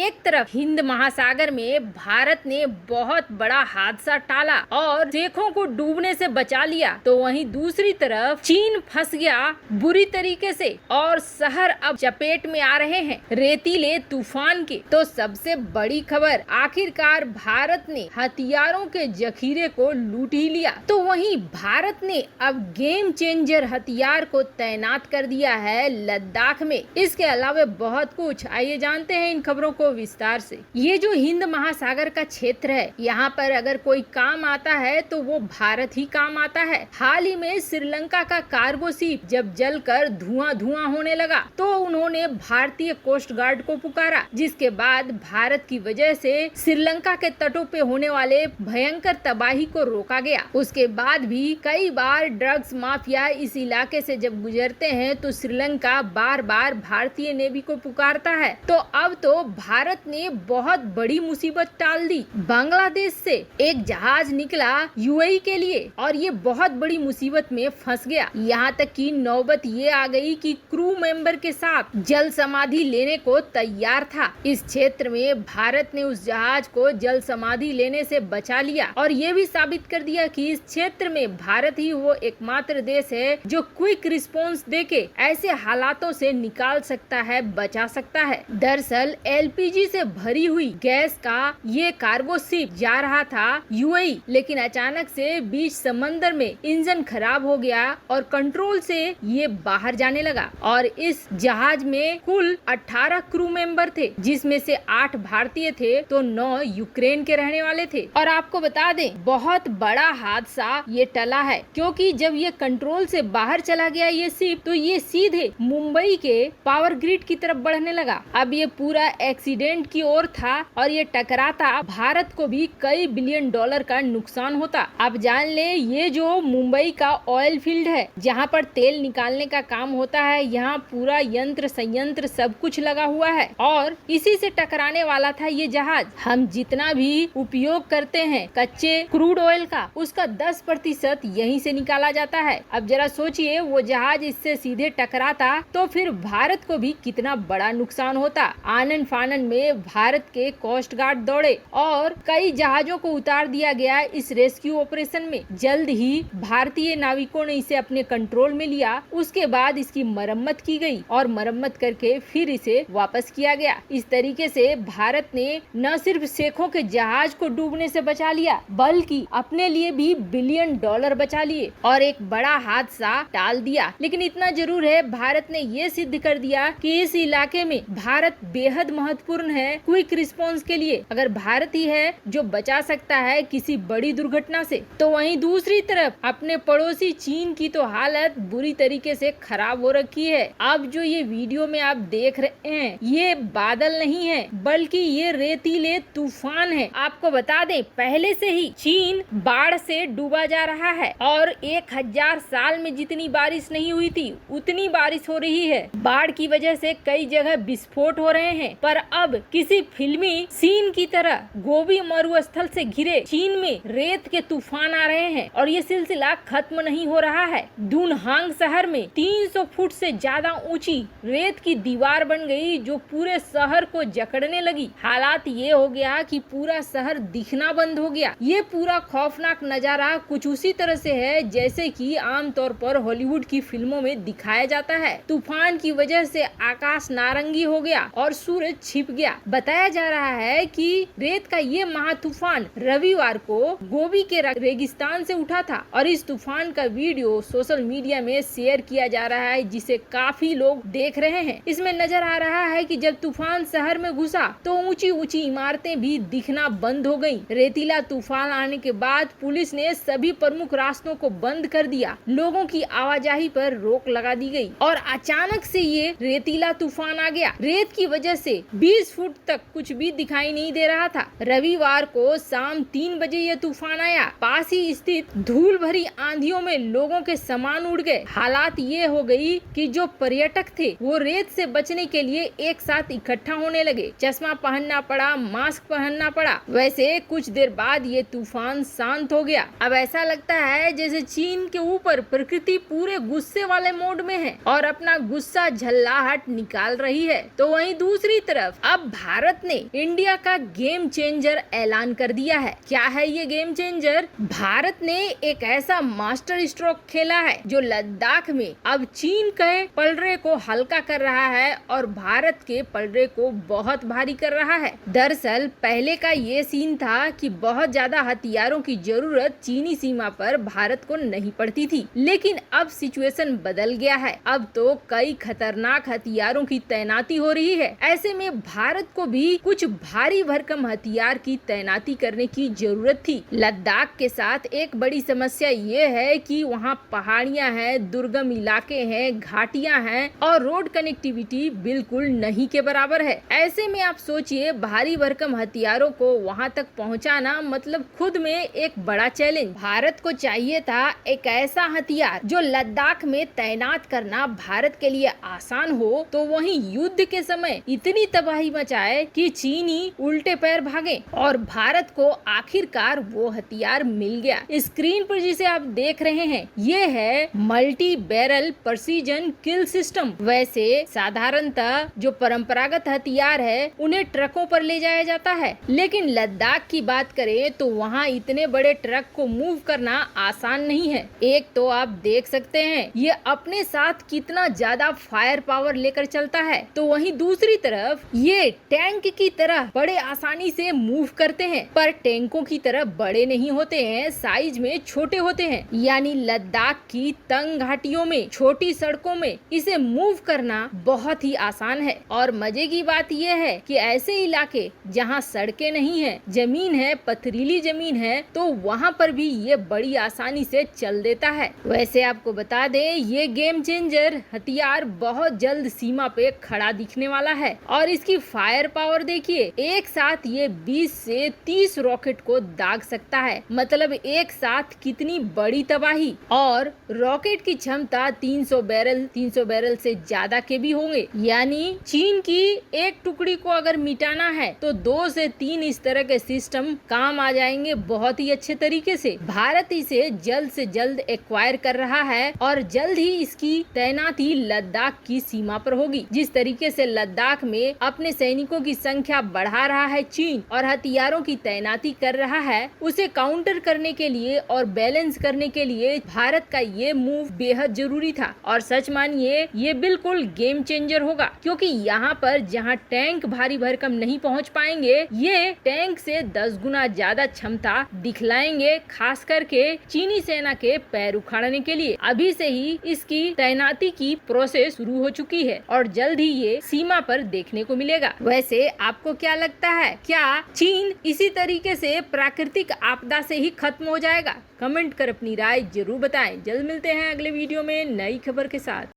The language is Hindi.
एक तरफ हिंद महासागर में भारत ने बहुत बड़ा हादसा टाला और शेखों को डूबने से बचा लिया, तो वहीं दूसरी तरफ चीन फंस गया बुरी तरीके से और शहर अब चपेट में आ रहे हैं रेतीले तूफान के। तो सबसे बड़ी खबर, आखिरकार भारत ने हथियारों के जखीरे को लूट ही लिया। तो वहीं भारत ने अब गेम चेंजर हथियार को तैनात कर दिया है लद्दाख में। इसके अलावा बहुत कुछ, आइए जानते हैं इन खबरों को विस्तार से। ये जो हिंद महासागर का क्षेत्र है, यहाँ पर अगर कोई काम आता है तो वो भारत ही काम आता है। हाल ही में श्रीलंका का कार्गो शिप जब जलकर धुआं होने लगा तो उन्होंने भारतीय कोस्ट गार्ड को पुकारा, जिसके बाद भारत की वजह से श्रीलंका के तटों पे होने वाले भयंकर तबाही को रोका गया। उसके बाद भी कई बार ड्रग्स माफिया इस इलाके से जब गुजरते हैं तो श्रीलंका बार बार भारतीय नेवी को पुकारता है। तो अब तो भारत ने बहुत बड़ी मुसीबत टाल दी। बांग्लादेश से एक जहाज निकला यूएई के लिए और ये बहुत बड़ी मुसीबत में फंस गया। यहाँ तक कि नौबत ये आ गई कि क्रू मेंबर के साथ जल समाधि लेने को तैयार था। इस क्षेत्र में भारत ने उस जहाज को जल समाधि लेने से बचा लिया और ये भी साबित कर दिया कि इस क्षेत्र में भारत ही वो एकमात्र देश है जो क्विक रिस्पॉन्स देके ऐसे हालातों से निकाल सकता है, बचा सकता है। दरअसल एलपीजी से भरी हुई गैस का ये कार्गो शिप जा रहा था यूएई, लेकिन अचानक से बीच समंदर में इंजन खराब हो गया और कंट्रोल से ये बाहर जाने लगा। और इस जहाज में कुल 18 क्रू मेंबर थे, जिसमें से 8 भारतीय थे तो 9 यूक्रेन के रहने वाले थे। और आपको बता दें, बहुत बड़ा हादसा ये टला है, क्योंकि जब ये कंट्रोल से बाहर चला गया ये शिप तो ये सीधे मुंबई के पावर ग्रिड की तरफ बढ़ने लगा। अब ये पूरा एक्सीडेंट की ओर था और ये टकराता भारत को भी कई बिलियन डॉलर का नुकसान होता। अब जान ले, ये जो मुंबई का ऑयल फील्ड है जहाँ पर तेल निकालने का काम होता है, यहाँ पूरा यंत्र संयंत्र सब कुछ लगा हुआ है और इसी से टकराने वाला था ये जहाज। हम जितना भी उपयोग करते हैं कच्चे क्रूड ऑयल का, उसका 10% यहीं से निकाला जाता है। अब जरा सोचिए, वो जहाज इससे सीधे टकराता तो फिर भारत को भी कितना बड़ा नुकसान होता। आनन फानन में भारत के कोस्ट गार्ड दौड़े और कई जहाजों को उतार दिया गया इस रेस्क्यू ऑपरेशन में। जल्द ही भारतीय नाविकों ने इसे अपने कंट्रोल में लिया। उसके बाद इसकी मरम्मत की गई और मरम्मत करके फिर इसे वापस किया गया। इस तरीके से भारत ने न सिर्फ शेखों के जहाज को डूबने से बचा लिया, बल्कि अपने लिए भी बिलियन डॉलर बचा लिए और एक बड़ा हादसा टाल दिया। लेकिन इतना जरूर है, भारत ने ये सिद्ध कर दिया कि इस इलाके में भारत बेहद महत्वपूर्ण है क्विक रिस्पांस के लिए। अगर भारत ही है जो बचा सकता है किसी बड़ी दुर्घटना से, तो वहीं दूसरी तरफ अपने पड़ोसी चीन की तो हालत बुरी तरीके से खराब हो रखी है। अब जो ये वीडियो में आप देख रहे हैं, ये बादल नहीं है बल्कि ये रेतीले तूफान है। आपको बता दें, पहले से ही चीन बाढ़ से डूबा जा रहा है और 1000 साल में जितनी बारिश नहीं हुई थी उतनी बारिश हो रही है। बाढ़ की वजह से कई जगह विस्फोट हो रहे हैं, पर अब किसी फिल्मी सीन की तरह गोबी मरुस्थल से घिरे चीन में रेत के तूफान आ रहे हैं और ये सिलसिला खत्म नहीं हो रहा है। दुनहांग शहर में 300 फुट से ज्यादा ऊंची रेत की दीवार बन गई जो पूरे शहर को जकड़ने लगी। हालात ये हो गया कि पूरा शहर दिखना बंद हो गया। ये पूरा खौफनाक नजारा कुछ उसी तरह से है जैसे कि आमतौर पर हॉलीवुड की फिल्मों में दिखाया जाता है। तूफान की वजह से आकाश नारंगी हो गया और सूरज छिप गया। बताया जा रहा है कि रेत का ये महातूफान रविवार को गोबी के रेगिस्तान से उठा था और इस तूफान का वीडियो सोशल मीडिया में शेयर किया जा रहा है, जिसे काफी लोग देख रहे हैं। इसमें नजर आ रहा है कि जब तूफान शहर में घुसा तो ऊंची ऊंची इमारतें भी दिखना बंद हो गयी। रेतीला तूफान आने के बाद पुलिस ने सभी प्रमुख रास्तों को बंद कर दिया, लोगों की आवाजाही पर रोक लगा दी गई और अचानक से ये रेतीला तूफान आ गया। रेत की वजह से 20 फुट तक कुछ भी दिखाई नहीं दे रहा था। रविवार को शाम 3 बजे ये तूफान आया। पास ही स्थित धूल भरी आंधियों में लोगों के सामान उड़ गए। हालात ये हो गई कि जो पर्यटक थे वो रेत से बचने के लिए एक साथ इकट्ठा होने लगे। चश्मा पहनना पड़ा, मास्क पहनना पड़ा। वैसे कुछ देर बाद ये तूफान शांत हो गया। अब ऐसा लगता है जैसे चीन के ऊपर प्रकृति पूरे गुस्से वाले मोड में है और अपना गुस्सा झल्लाहट निकाल रही है। तो वहीं दूसरी तरफ अब भारत ने इंडिया का गेम चेंजर ऐलान कर दिया है। क्या है ये गेम चेंजर? भारत ने एक ऐसा मास्टर स्ट्रोक खेला है जो लद्दाख में अब चीन के पलड़े को हल्का कर रहा है और भारत के पलड़े को बहुत भारी कर रहा है। दरअसल पहले का ये सीन था कि बहुत ज्यादा हथियारों की जरूरत चीनी सीमा पर भारत को नहीं पड़ती थी, लेकिन अब सिचुएशन बदल गया है। अब तो कई खतरनाक हथियारों की तैनाती हो रही है। ऐसे में भारत को भी कुछ भारी भरकम हथियार की तैनाती करने की जरूरत थी। लद्दाख के साथ एक बड़ी समस्या ये है कि वहाँ पहाड़ियाँ हैं, दुर्गम इलाके हैं, घाटियाँ हैं और रोड कनेक्टिविटी बिल्कुल नहीं के बराबर है। ऐसे में आप सोचिए, भारी भरकम हथियारों को वहाँ तक पहुँचाना मतलब खुद में एक बड़ा चैलेंज। भारत को चाहिए था एक ऐसा हथियार जो लद्दाख में तैनात करना भारत के लिए आसान हो, तो वहीं युद्ध के समय इतनी तबाही मचाए कि चीनी उल्टे पैर भागे और भारत को आखिरकार वो हथियार मिल गया। स्क्रीन पर जिसे आप देख रहे हैं ये है मल्टी बैरल प्रिसीजन किल सिस्टम। वैसे साधारणतः जो परंपरागत हथियार है उन्हें ट्रकों पर ले जाया जाता है, लेकिन लद्दाख की बात करें तो वहाँ इतने बड़े ट्रक को मूव करना आसान नहीं है। एक तो आप देख सकते हैं ये अपने साथ कितना ज्यादा फायर पावर लेकर चलता है, तो वहीं दूसरी तरफ ये टैंक की तरह बड़े आसानी से मूव करते हैं, पर टैंकों की तरह बड़े नहीं होते हैं, साइज में छोटे होते हैं। यानी लद्दाख की तंग घाटियों में, छोटी सड़कों में इसे मूव करना बहुत ही आसान है। और मजे की बात यह है कि ऐसे इलाके जहाँ सड़कें नहीं है, जमीन है, पथरीली जमीन है, तो वहाँ पर भी ये बड़ी आसानी से चल देता है। वैसे आपको बता दे ये गेम चेंजर हथियार बहुत जल्द सीमा पे खड़ा दिखने वाला है और इसकी फायर पावर देखिए, एक साथ ये 20 से 30 रॉकेट को दाग सकता है। मतलब एक साथ कितनी बड़ी तबाही। और रॉकेट की क्षमता 300 बैरल से ज्यादा के भी होंगे। यानी चीन की एक टुकड़ी को अगर मिटाना है तो 2 से 3 इस तरह के सिस्टम काम आ जाएंगे बहुत ही अच्छे तरीके से। भारत इसे जल्द से जल्द एक्वायर कर रहा है और जल्द ही इसकी तैनाती लद्दाख की सीमा पर होगी। जिस तरीके से लद्दाख में अपने सैनिकों की संख्या बढ़ा रहा है चीन और हथियारों की तैनाती कर रहा है, उसे काउंटर करने के लिए और बैलेंस करने के लिए भारत का ये मूव बेहद जरूरी था। और सच मानिए ये बिल्कुल गेम चेंजर होगा, क्योंकि यहाँ पर जहाँ टैंक भारी भरकम नहीं पहुँच पाएंगे, ये टैंक से 10 गुना ज्यादा क्षमता दिखलाएंगे, खास करके चीनी सेना के पैर उखाड़ने के लिए। अभी से ही इसकी तैनाती की प्रोसेस शुरू हो चुकी है और जल्द ही ये सीमा पर देखने को मिलेगा। वैसे आपको क्या लगता है, क्या चीन इसी तरीके से प्राकृतिक आपदा से ही खत्म हो जाएगा? कमेंट कर अपनी राय जरूर बताएं। जल्द मिलते हैं अगले वीडियो में नई खबर के साथ।